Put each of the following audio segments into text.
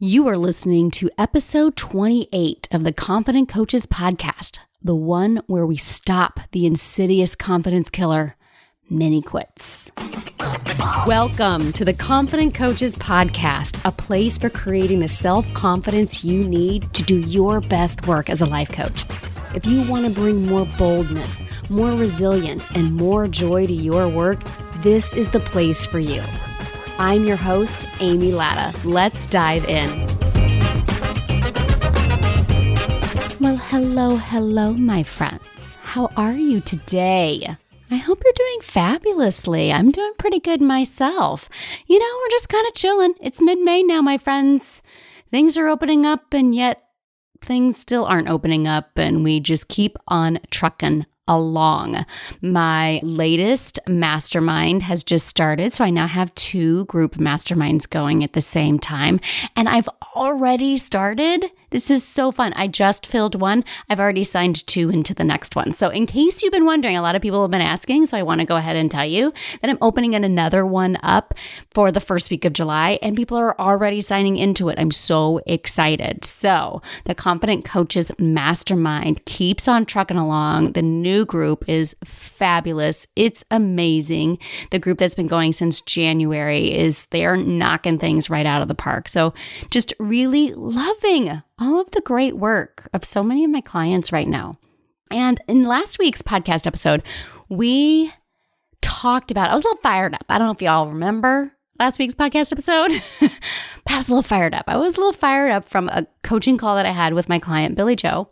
You are listening to episode 28 of the Confident Coaches podcast, the one where we stop the insidious confidence killer, mini quits. Welcome to the Confident Coaches podcast, a place for creating the self-confidence you need to do your best work as a life coach. If you want to bring more boldness, more resilience, and more joy to your work, this is the place for you. I'm your host, Amy Latta. Let's dive in. Well, hello, my friends. How are you today? I hope you're doing fabulously. I'm doing pretty good myself. We're just kind of chilling. It's mid-May now, my friends. Things are opening up, and yet things still aren't opening up, and we just keep on trucking along. My latest mastermind has just started, so I now have 2 group masterminds going at the same time, and I've already started. This is so fun. I just filled one. I've already signed 2 into the next one. So in case you've been wondering, a lot of people have been asking, so I want to go ahead and tell you that I'm opening another one up for the first week of July, and people are already signing into it. I'm so excited. So the Confident Coaches Mastermind keeps on trucking along. The new group is fabulous. It's amazing. The group that's been going since January they're knocking things right out of the park. So just really loving all of the great work of so many of my clients right now. And in last week's podcast episode, we talked about, I was a little fired up. I don't know if y'all remember last week's podcast episode, but I was a little fired up. I was a little fired up from a coaching call that I had with my client, Billy Joe,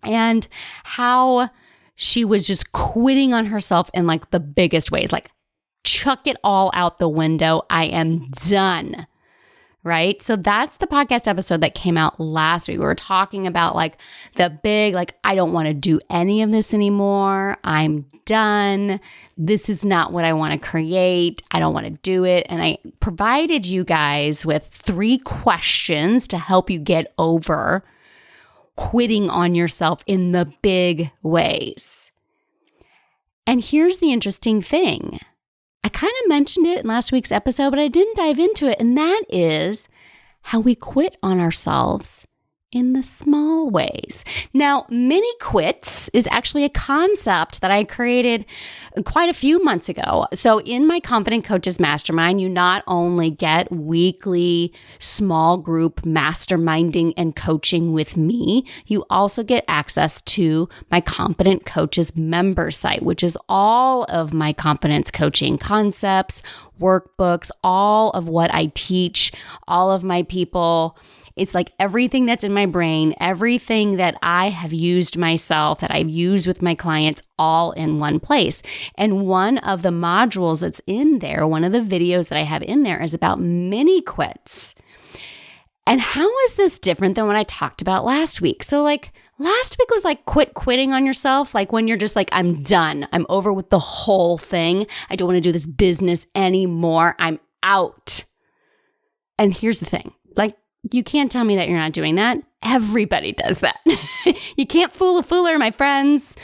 and how she was just quitting on herself in like the biggest ways, like chuck it all out the window. I am done. Right? So that's the podcast episode that came out last week. We were talking about like the big, I don't want to do any of this anymore. I'm done. This is not what I want to create. I don't want to do it. And I provided you guys with 3 questions to help you get over quitting on yourself in the big ways. And here's the interesting thing. I kind of mentioned it in last week's episode, but I didn't dive into it. And that is how we quit on ourselves in the small ways. Now, mini quits is actually a concept that I created quite a few months ago. So in my Confident Coaches Mastermind, you not only get weekly small group masterminding and coaching with me, you also get access to my Confident Coaches member site, which is all of my confidence coaching concepts, workbooks, all of what I teach, all of my people. It's like everything that's in my brain, everything that I have used myself, that I've used with my clients, all in one place. And one of the modules that's in there, one of the videos that I have in there is about mini quits. And how is this different than what I talked about last week? So last week was quitting on yourself. Like when you're just like, I'm done. I'm over with the whole thing. I don't want to do this business anymore. I'm out. And here's the thing. You can't tell me that you're not doing that. Everybody does that. You can't fool a fooler, my friends.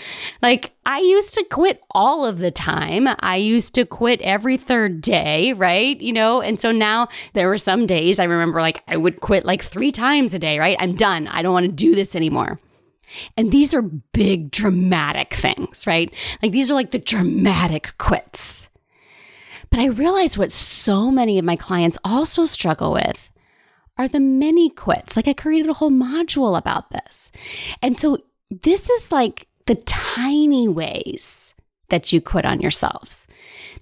I used to quit all of the time. I used to quit every 3rd day, right? And so now there were some days I remember I would quit 3 times a day, right? I'm done. I don't want to do this anymore. And these are big, dramatic things, right? These are the dramatic quits. But I realize what so many of my clients also struggle with are the mini quits. I created a whole module about this. And so this is the tiny ways that you quit on yourselves,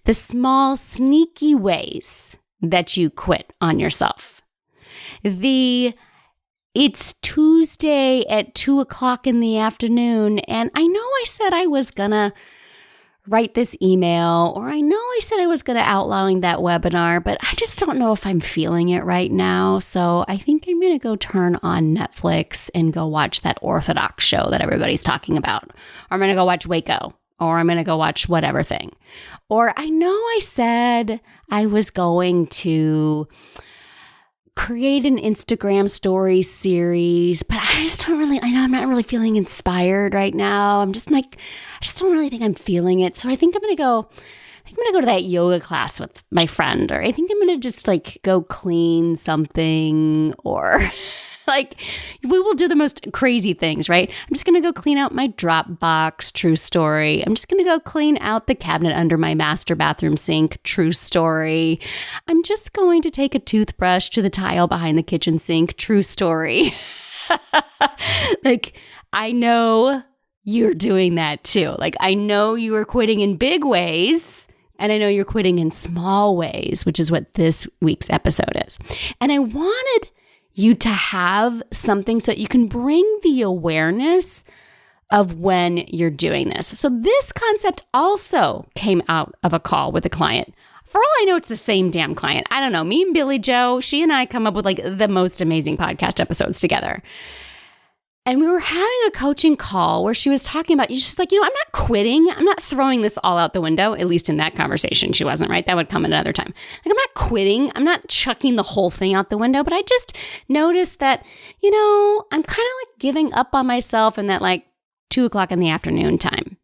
the small, sneaky ways that you quit on yourself. It's Tuesday at 2:00 in the afternoon, and I know I said I was gonna write this email, or I know I said I was going to outline that webinar, but I just don't know if I'm feeling it right now. So I think I'm going to go turn on Netflix and go watch that Orthodox show that everybody's talking about. Or I'm going to go watch Waco, or I'm going to go watch whatever thing. Or I know I said I was going to create an Instagram story series, but I know I'm not really feeling inspired right now. I just don't really think I'm feeling it. So I think I'm going to go think I'm going to go to that yoga class with my friend, or I think I'm going to just like go clean something, or like we will do the most crazy things, right? I'm just going to go clean out my Dropbox, true story. I'm just going to go clean out the cabinet under my master bathroom sink, true story. I'm just going to take a toothbrush to the tile behind the kitchen sink, true story. Like, I know you're doing that too. Like, I know you are quitting in big ways, and I know you're quitting in small ways, which is what this week's episode is. And I wanted you to have something so that you can bring the awareness of when you're doing this. So this concept also came out of a call with a client. For all I know, it's the same damn client. I don't know. Me and Billy Joe, she and I come up with like the most amazing podcast episodes together. And we were having a coaching call where she was talking about, she's like, I'm not quitting. I'm not throwing this all out the window, at least in that conversation. She wasn't, right? That would come another time. Like, I'm not quitting. I'm not chucking the whole thing out the window, but I just noticed that, I'm kind of like giving up on myself in that like 2:00 in the afternoon time.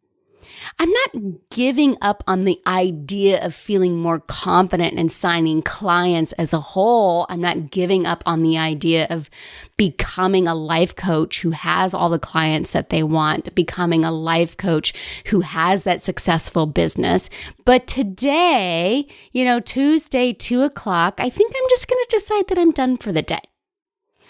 I'm not giving up on the idea of feeling more confident and signing clients as a whole. I'm not giving up on the idea of becoming a life coach who has all the clients that they want, becoming a life coach who has that successful business. But today, Tuesday, 2:00, I think I'm just going to decide that I'm done for the day.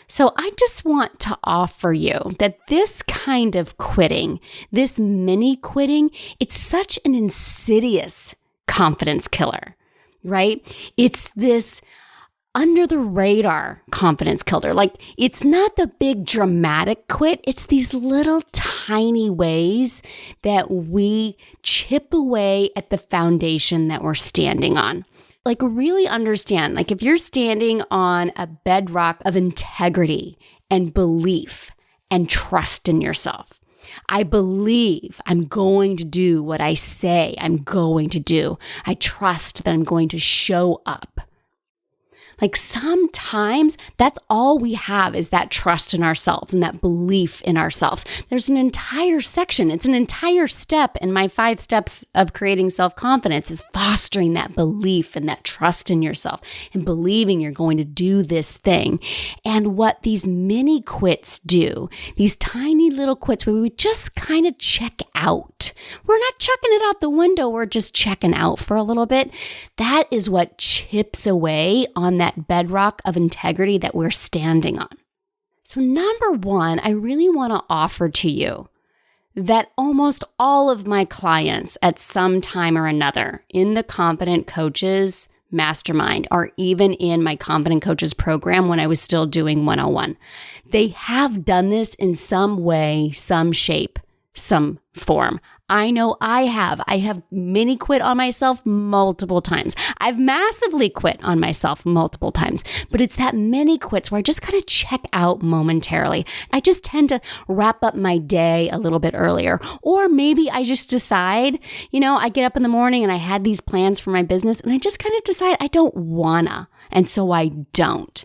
So I just want to offer you that this kind of quitting, this mini quitting, it's such an insidious confidence killer, right? It's this under the radar confidence killer. Like, it's not the big dramatic quit. It's these little tiny ways that we chip away at the foundation that we're standing on. Like, really understand, like, if you're standing on a bedrock of integrity and belief and trust in yourself, I believe I'm going to do what I say I'm going to do. I trust that I'm going to show up. Like, sometimes that's all we have is that trust in ourselves and that belief in ourselves. There's an entire section. It's an entire step in my 5 steps of creating self-confidence is fostering that belief and that trust in yourself and believing you're going to do this thing. And what these mini quits do, these tiny little quits where we just kind of check out. We're not chucking it out the window. We're just checking out for a little bit. That is what chips away on that bedrock of integrity that we're standing on. So number 1, I really want to offer to you that almost all of my clients at some time or another in the Confident Coaches Mastermind, or even in my Confident Coaches program when I was still doing 101, they have done this in some way, some shape, some form. I know I have. I have mini quit on myself multiple times. I've massively quit on myself multiple times, but it's that mini quits where I just kind of check out momentarily. I just tend to wrap up my day a little bit earlier, or maybe I just decide, I get up in the morning and I had these plans for my business and I just kind of decide I don't wanna, and so I don't.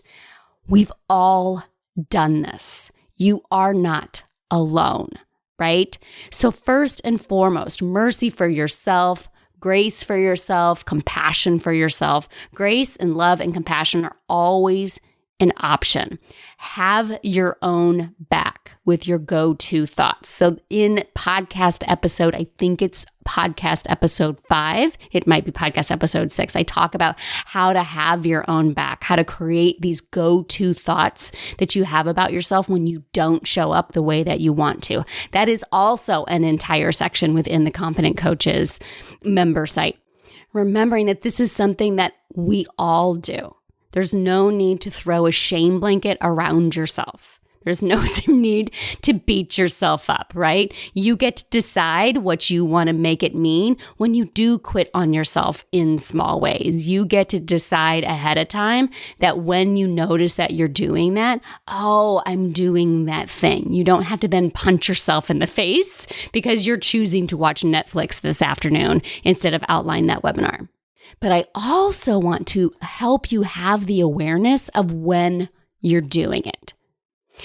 We've all done this. You are not alone. Right? So first and foremost, mercy for yourself, grace for yourself, compassion for yourself. Grace and love and compassion are always an option. Have your own back with your go-to thoughts. So in podcast episode, I think it's podcast episode 5, it might be podcast episode 6, I talk about how to have your own back, how to create these go-to thoughts that you have about yourself when you don't show up the way that you want to. That is also an entire section within the Confident Coaches member site. Remembering that this is something that we all do. There's no need to throw a shame blanket around yourself. There's no need to beat yourself up, right? You get to decide what you want to make it mean when you do quit on yourself in small ways. You get to decide ahead of time that when you notice that you're doing that, oh, I'm doing that thing. You don't have to then punch yourself in the face because you're choosing to watch Netflix this afternoon instead of outline that webinar. But I also want to help you have the awareness of when you're doing it.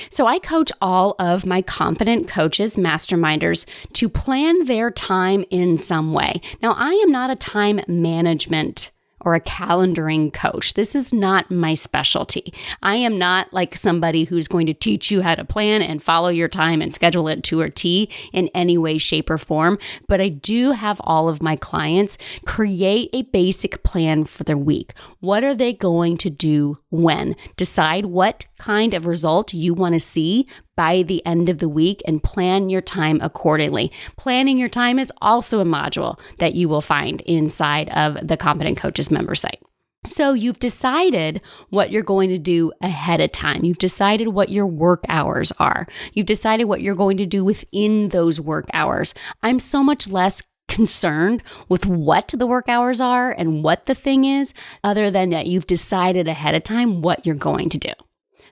So I coach all of my confident coaches, masterminders, to plan their time in some way. Now, I am not a time management or a calendaring coach. This is not my specialty. I am not like somebody who's going to teach you how to plan and follow your time and schedule it to a T in any way, shape, or form. But I do have all of my clients create a basic plan for their week. What are they going to do when? Decide what kind of result you want to see by the end of the week and plan your time accordingly. Planning your time is also a module that you will find inside of the Competent Coaches member site. So you've decided what you're going to do ahead of time. You've decided what your work hours are. You've decided what you're going to do within those work hours. I'm so much less concerned with what the work hours are and what the thing is, other than that you've decided ahead of time what you're going to do.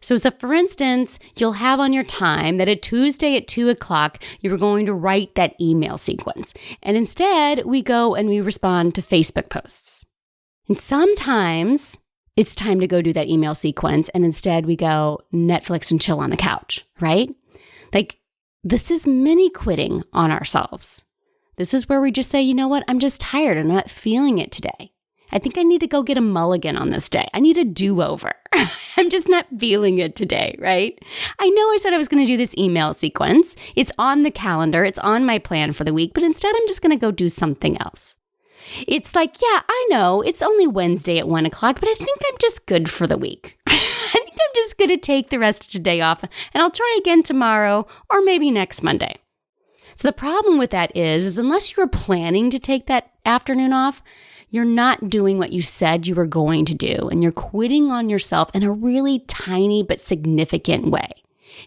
So for instance, you'll have on your time that a Tuesday at 2 o'clock, you're going to write that email sequence. And instead, we go and we respond to Facebook posts. And sometimes it's time to go do that email sequence. And instead we go Netflix and chill on the couch, right? Like this is mini quitting on ourselves. This is where we just say, you know what? I'm just tired. I'm not feeling it today. I think I need to go get a mulligan on this day. I need a do-over. I'm just not feeling it today, right? I know I said I was going to do this email sequence. It's on the calendar. It's on my plan for the week, but instead I'm just going to go do something else. It's like, yeah, I know it's only Wednesday at 1 o'clock, but I think I'm just good for the week. I think I'm just going to take the rest of today off and I'll try again tomorrow or maybe next Monday. So the problem with that is unless you were planning to take that afternoon off, you're not doing what you said you were going to do, and you're quitting on yourself in a really tiny but significant way.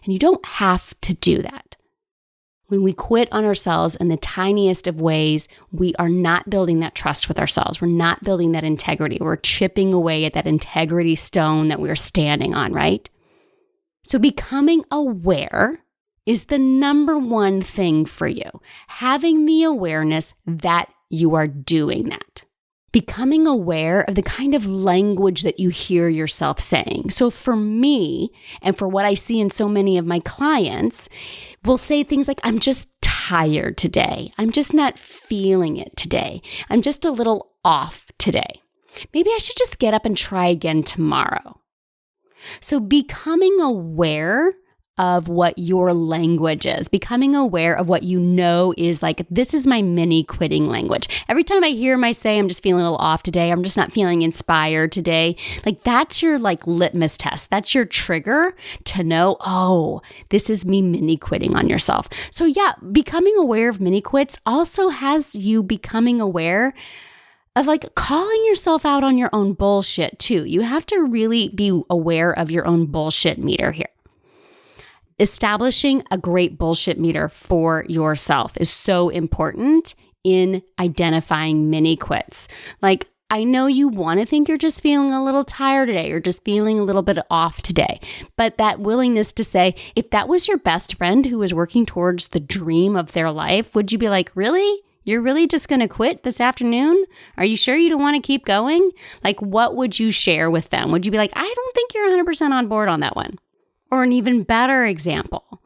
And you don't have to do that. When we quit on ourselves in the tiniest of ways, we are not building that trust with ourselves. We're not building that integrity. We're chipping away at that integrity stone that we're standing on, right? So becoming aware is the number one thing for you. Having the awareness that you are doing that. Becoming aware of the kind of language that you hear yourself saying. So for me, and for what I see in so many of my clients, will say things like, I'm just tired today. I'm just not feeling it today. I'm just a little off today. Maybe I should just get up and try again tomorrow. So becoming aware of what your language is, becoming aware of what you know is like, this is my mini quitting language. Every time I hear my say, I'm just feeling a little off today, I'm just not feeling inspired today, like that's your like litmus test. That's your trigger to know, oh, this is me mini quitting on yourself. So yeah, becoming aware of mini quits also has you becoming aware of like calling yourself out on your own bullshit too. You have to really be aware of your own bullshit meter here. Establishing a great bullshit meter for yourself is so important in identifying mini quits. Like, I know you want to think you're just feeling a little tired today or just feeling a little bit off today, but that willingness to say, if that was your best friend who was working towards the dream of their life, would you be like, really? You're really just going to quit this afternoon? Are you sure you don't want to keep going? Like, what would you share with them? Would you be like, I don't think you're 100% on board on that one? Or an even better example,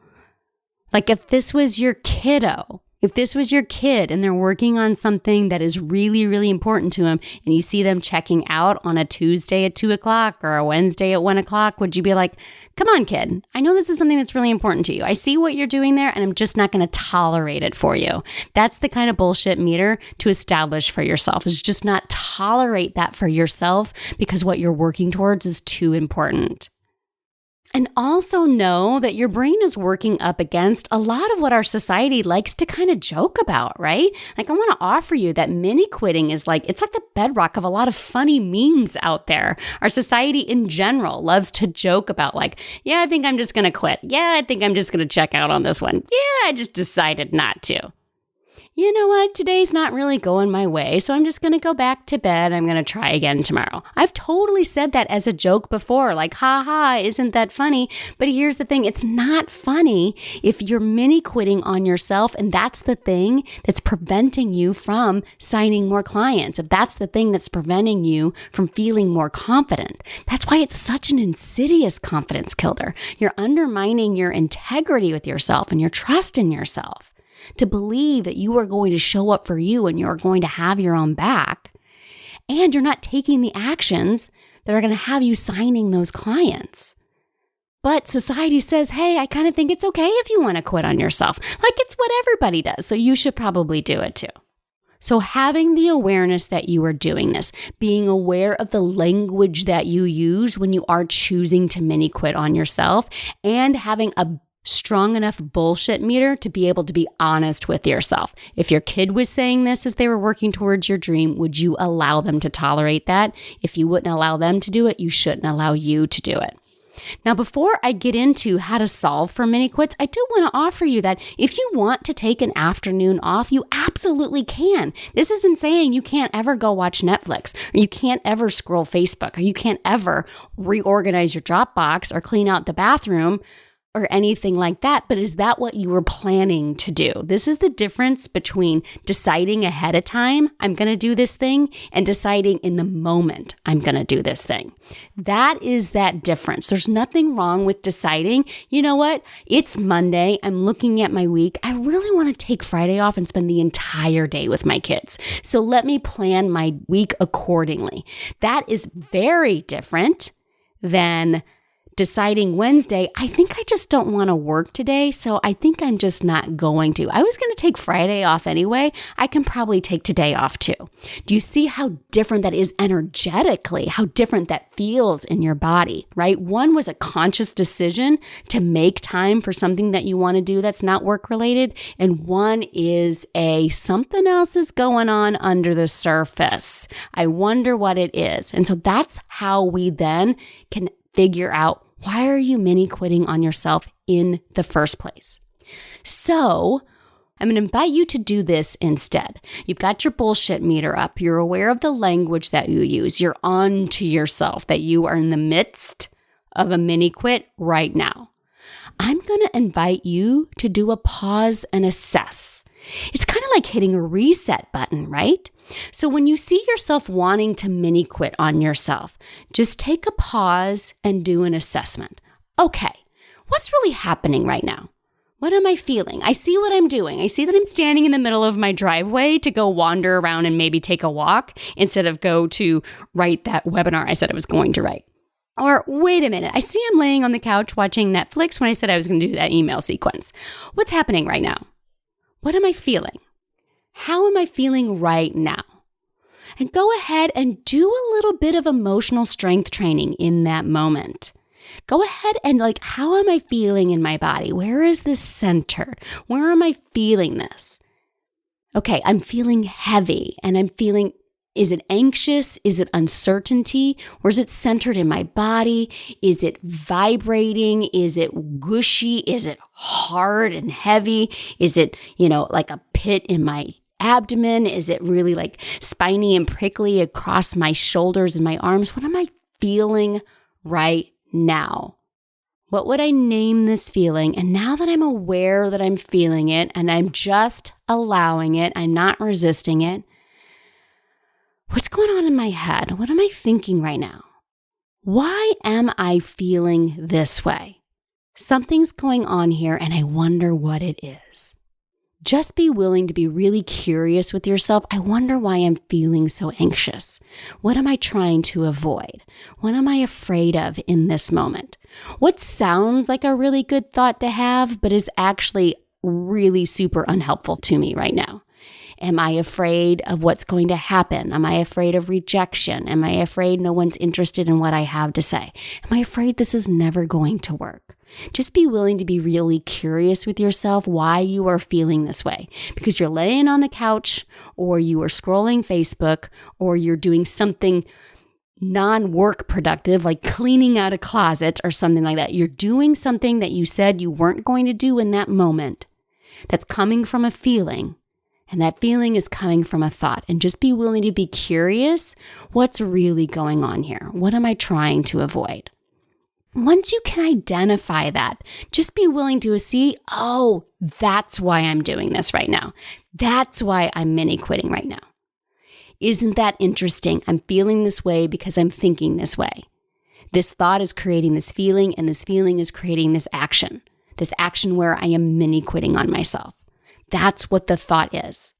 like if this was your kiddo, if this was your kid and they're working on something that is really, really important to them and you see them checking out on a Tuesday at 2 o'clock or a Wednesday at 1 o'clock, would you be like, come on, kid, I know this is something that's really important to you. I see what you're doing there and I'm just not going to tolerate it for you. That's the kind of bullshit meter to establish for yourself, is just not tolerate that for yourself because what you're working towards is too important. And also know that your brain is working up against a lot of what our society likes to kind of joke about, right? Like I want to offer you that mini quitting is like, it's like the bedrock of a lot of funny memes out there. Our society in general loves to joke about like, yeah, I think I'm just going to quit. Yeah, I think I'm just going to check out on this one. Yeah, I just decided not to. you know what, today's not really going my way, so I'm just going to go back to bed. I'm going to try again tomorrow. I've totally said that as a joke before, like, ha ha, isn't that funny? But here's the thing, it's not funny if you're mini quitting on yourself, and that's the thing that's preventing you from signing more clients. If that's the thing that's preventing you from feeling more confident, that's why it's such an insidious confidence killer. You're undermining your integrity with yourself and your trust in yourself to believe that you are going to show up for you and you're going to have your own back. And you're not taking the actions that are going to have you signing those clients. But society says, hey, I kind of think it's okay if you want to quit on yourself. Like it's what everybody does. So you should probably do it too. So having the awareness that you are doing this, being aware of the language that you use when you are choosing to mini quit on yourself, and having a strong enough bullshit meter to be able to be honest with yourself. If your kid was saying this as they were working towards your dream, would you allow them to tolerate that? If you wouldn't allow them to do it, you shouldn't allow you to do it. Now, before I get into how to solve for mini quits, I do want to offer you that if you want to take an afternoon off, you absolutely can. This isn't saying you can't ever go watch Netflix, or you can't ever scroll Facebook, or you can't ever reorganize your Dropbox or clean out the bathroom or anything like that. But is that what you were planning to do? This is the difference between deciding ahead of time, I'm going to do this thing, and deciding in the moment, I'm going to do this thing. That is that difference. There's nothing wrong with deciding, you know what? It's Monday. I'm looking at my week. I really want to take Friday off and spend the entire day with my kids. So let me plan my week accordingly. That is very different than deciding Wednesday, I think I just don't want to work today, so I think I'm just not going to. I was going to take Friday off anyway. I can probably take today off too. Do you see how different that is energetically, how different that feels in your body, right? One was a conscious decision to make time for something that you want to do that's not work related, and one is something else is going on under the surface. I wonder what it is. And so that's how we then can figure out, why are you mini quitting on yourself in the first place? So I'm going to invite you to do this instead. You've got your bullshit meter up. You're aware of the language that you use. You're on to yourself that you are in the midst of a mini quit right now. I'm going to invite you to do a pause and assess. It's kind of like hitting a reset button, right? So when you see yourself wanting to mini quit on yourself, just take a pause and do an assessment. Okay, what's really happening right now? What am I feeling? I see what I'm doing. I see that I'm standing in the middle of my driveway to go wander around and maybe take a walk instead of go to write that webinar I said I was going to write. Or wait a minute, I see I'm laying on the couch watching Netflix when I said I was going to do that email sequence. What's happening right now? What am I feeling? How am I feeling right now? And go ahead and do a little bit of emotional strength training in that moment. Go ahead and how am I feeling in my body? Where is this centered? Where am I feeling this? Okay, I'm feeling heavy and I'm feeling, is it anxious? Is it uncertainty? Or is it centered in my body? Is it vibrating? Is it gushy? Is it hard and heavy? Is it, like a pit in my abdomen? Is it really spiny and prickly across my shoulders and my arms? What am I feeling right now? What would I name this feeling? And now that I'm aware that I'm feeling it and I'm just allowing it, I'm not resisting it, what's going on in my head? What am I thinking right now? Why am I feeling this way? Something's going on here and I wonder what it is. Just be willing to be really curious with yourself. I wonder why I'm feeling so anxious. What am I trying to avoid? What am I afraid of in this moment? What sounds like a really good thought to have, but is actually really super unhelpful to me right now? Am I afraid of what's going to happen? Am I afraid of rejection? Am I afraid no one's interested in what I have to say? Am I afraid this is never going to work? Just be willing to be really curious with yourself why you are feeling this way. Because you're laying on the couch, or you are scrolling Facebook, or you're doing something non-work productive, like cleaning out a closet or something like that. You're doing something that you said you weren't going to do in that moment that's coming from a feeling. And that feeling is coming from a thought. And just be willing to be curious, what's really going on here? What am I trying to avoid? Once you can identify that, just be willing to see, oh, that's why I'm doing this right now. That's why I'm mini quitting right now. Isn't that interesting? I'm feeling this way because I'm thinking this way. This thought is creating this feeling, and this feeling is creating this action where I am mini quitting on myself. That's what the thought is.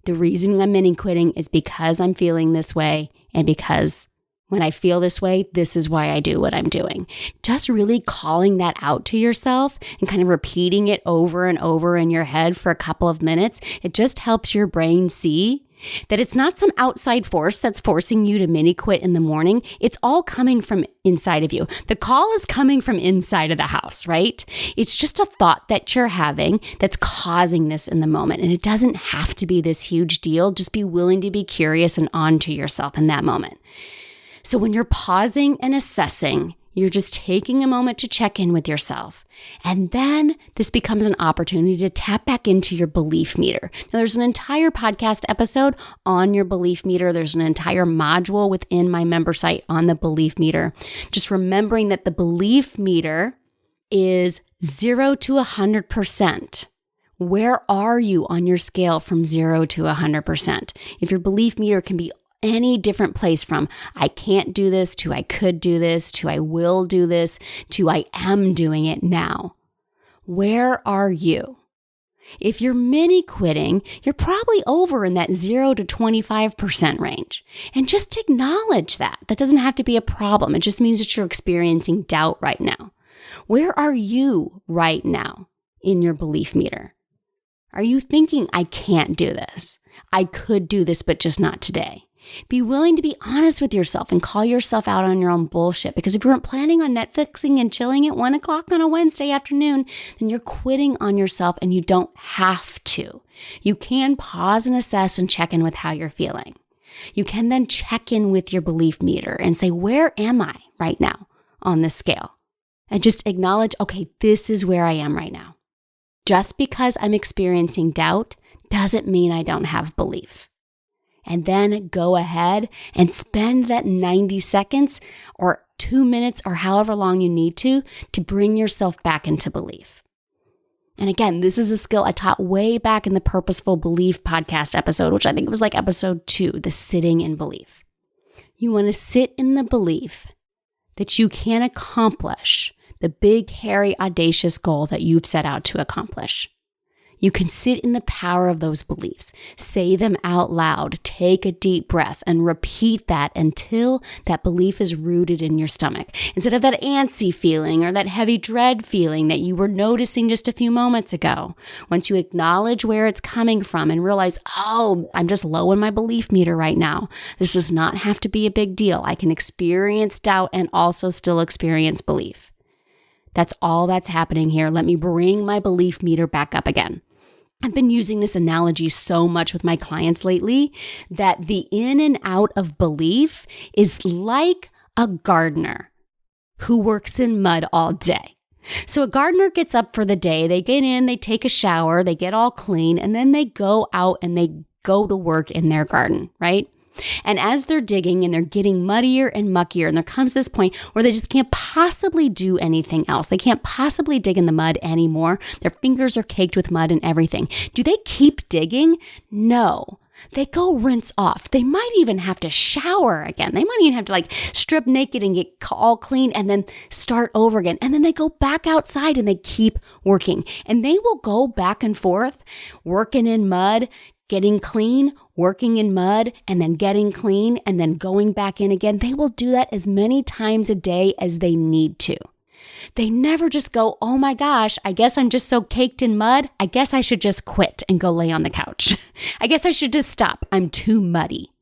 The reason I'm mini quitting is because I'm feeling this way, and because when I feel this way, this is why I do what I'm doing. Just really calling that out to yourself and kind of repeating it over and over in your head for a couple of minutes, it just helps your brain see that it's not some outside force that's forcing you to mini quit in the morning. It's all coming from inside of you. The call is coming from inside of the house, right? It's just a thought that you're having that's causing this in the moment. And it doesn't have to be this huge deal. Just be willing to be curious and on to yourself in that moment. So when you're pausing and assessing, you're just taking a moment to check in with yourself. And then this becomes an opportunity to tap back into your belief meter. Now, there's an entire podcast episode on your belief meter. There's an entire module within my member site on the belief meter. Just remembering that the belief meter is 0 to 100%. Where are you on your scale from 0 to 100%? If your belief meter can be any different place from I can't do this to I could do this to I will do this to I am doing it now. Where are you? If you're mini quitting, you're probably over in that 0 to 25% range. And just acknowledge that. That doesn't have to be a problem. It just means that you're experiencing doubt right now. Where are you right now in your belief meter? Are you thinking I can't do this? I could do this, but just not today. Be willing to be honest with yourself and call yourself out on your own bullshit. Because if you weren't planning on Netflixing and chilling at 1 o'clock on a Wednesday afternoon, then you're quitting on yourself and you don't have to. You can pause and assess and check in with how you're feeling. You can then check in with your belief meter and say, where am I right now on this scale? And just acknowledge, okay, this is where I am right now. Just because I'm experiencing doubt doesn't mean I don't have belief. And then go ahead and spend that 90 seconds or 2 minutes or however long you need to bring yourself back into belief. And again, this is a skill I taught way back in the Purposeful Belief podcast episode, which I think was like episode 2, the sitting in belief. You want to sit in the belief that you can accomplish the big, hairy, audacious goal that you've set out to accomplish. You can sit in the power of those beliefs, say them out loud, take a deep breath, and repeat that until that belief is rooted in your stomach. Instead of that antsy feeling or that heavy dread feeling that you were noticing just a few moments ago. Once you acknowledge where it's coming from and realize, oh, I'm just low in my belief meter right now. This does not have to be a big deal. I can experience doubt and also still experience belief. That's all that's happening here. Let me bring my belief meter back up again. I've been using this analogy so much with my clients lately that the in and out of belief is like a gardener who works in mud all day. So a gardener gets up for the day, they get in, they take a shower, they get all clean, and then they go out and they go to work in their garden, right? And as they're digging and they're getting muddier and muckier, and there comes this point where they just can't possibly do anything else. They can't possibly dig in the mud anymore. Their fingers are caked with mud and everything. Do they keep digging? No. They go rinse off. They might even have to shower again. They might even have to strip naked and get all clean and then start over again. And then they go back outside and they keep working. And they will go back and forth, working in mud, getting clean, working in mud, and then getting clean, and then going back in again. They will do that as many times a day as they need to. They never just go, oh my gosh, I guess I'm just so caked in mud. I guess I should just quit and go lay on the couch. I guess I should just stop. I'm too muddy.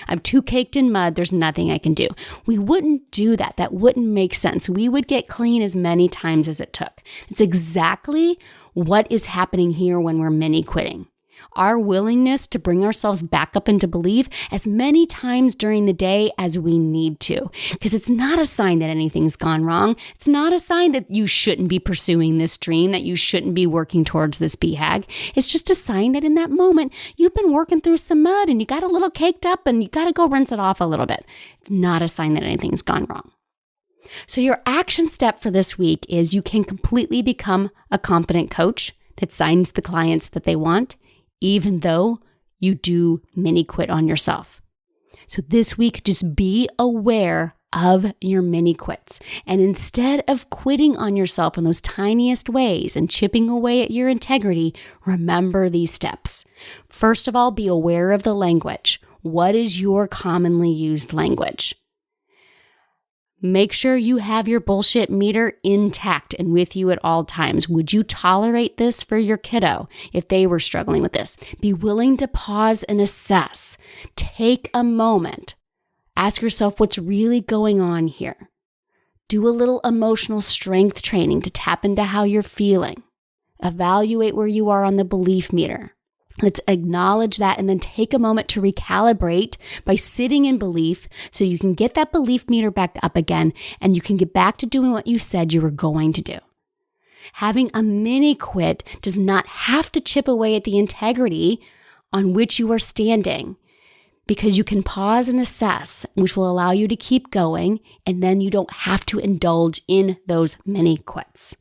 I'm too caked in mud. There's nothing I can do. We wouldn't do that. That wouldn't make sense. We would get clean as many times as it took. It's exactly what is happening here when we're mini quitting. Our willingness to bring ourselves back up into belief as many times during the day as we need to. Because it's not a sign that anything's gone wrong. It's not a sign that you shouldn't be pursuing this dream, that you shouldn't be working towards this BHAG. It's just a sign that in that moment, you've been working through some mud and you got a little caked up and you got to go rinse it off a little bit. It's not a sign that anything's gone wrong. So your action step for this week is you can completely become a competent coach that signs the clients that they want, even though you do mini quit on yourself. So this week, just be aware of your mini quits. And instead of quitting on yourself in those tiniest ways and chipping away at your integrity, remember these steps. First of all, be aware of the language. What is your commonly used language? Make sure you have your bullshit meter intact and with you at all times. Would you tolerate this for your kiddo if they were struggling with this? Be willing to pause and assess. Take a moment. Ask yourself what's really going on here. Do a little emotional strength training to tap into how you're feeling. Evaluate where you are on the belief meter. Let's acknowledge that and then take a moment to recalibrate by sitting in belief so you can get that belief meter back up again and you can get back to doing what you said you were going to do. Having a mini quit does not have to chip away at the integrity on which you are standing because you can pause and assess, which will allow you to keep going, and then you don't have to indulge in those mini quits.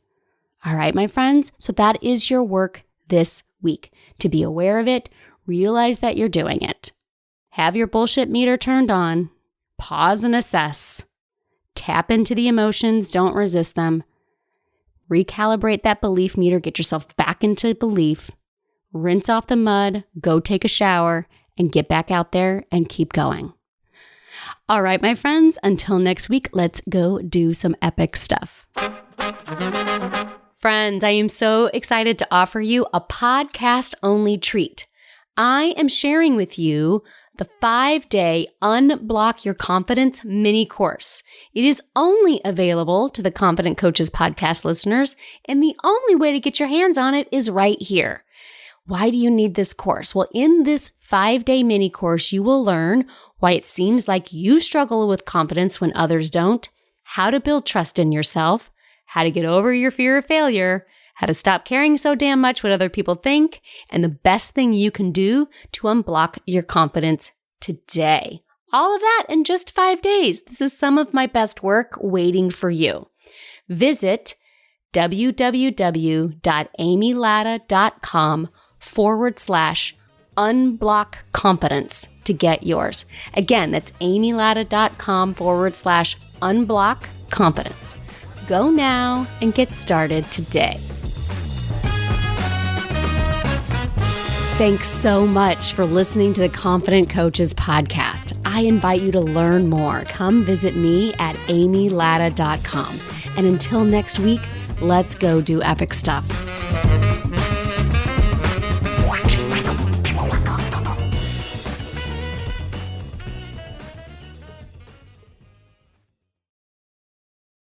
All right, my friends, so that is your work this week. To be aware of it, realize that you're doing it. Have your bullshit meter turned on, pause and assess, tap into the emotions, don't resist them, recalibrate that belief meter, get yourself back into belief, rinse off the mud, go take a shower, and get back out there and keep going. All right, my friends, until next week, let's go do some epic stuff. Friends, I am so excited to offer you a podcast-only treat. I am sharing with you the 5-day Unblock Your Confidence mini course. It is only available to the Confident Coaches podcast listeners, and the only way to get your hands on it is right here. Why do you need this course? Well, in this 5-day mini course, you will learn why it seems like you struggle with confidence when others don't, how to build trust in yourself, how to get over your fear of failure, how to stop caring so damn much what other people think, and the best thing you can do to unblock your confidence today. All of that in just 5 days. This is some of my best work waiting for you. Visit www.amylatta.com/unblock confidence to get yours. Again, that's amylatta.com/unblock confidence. Go now and get started today. Thanks so much for listening to the Confident Coaches podcast. I invite you to learn more. Come visit me at amylatta.com. And until next week, let's go do epic stuff.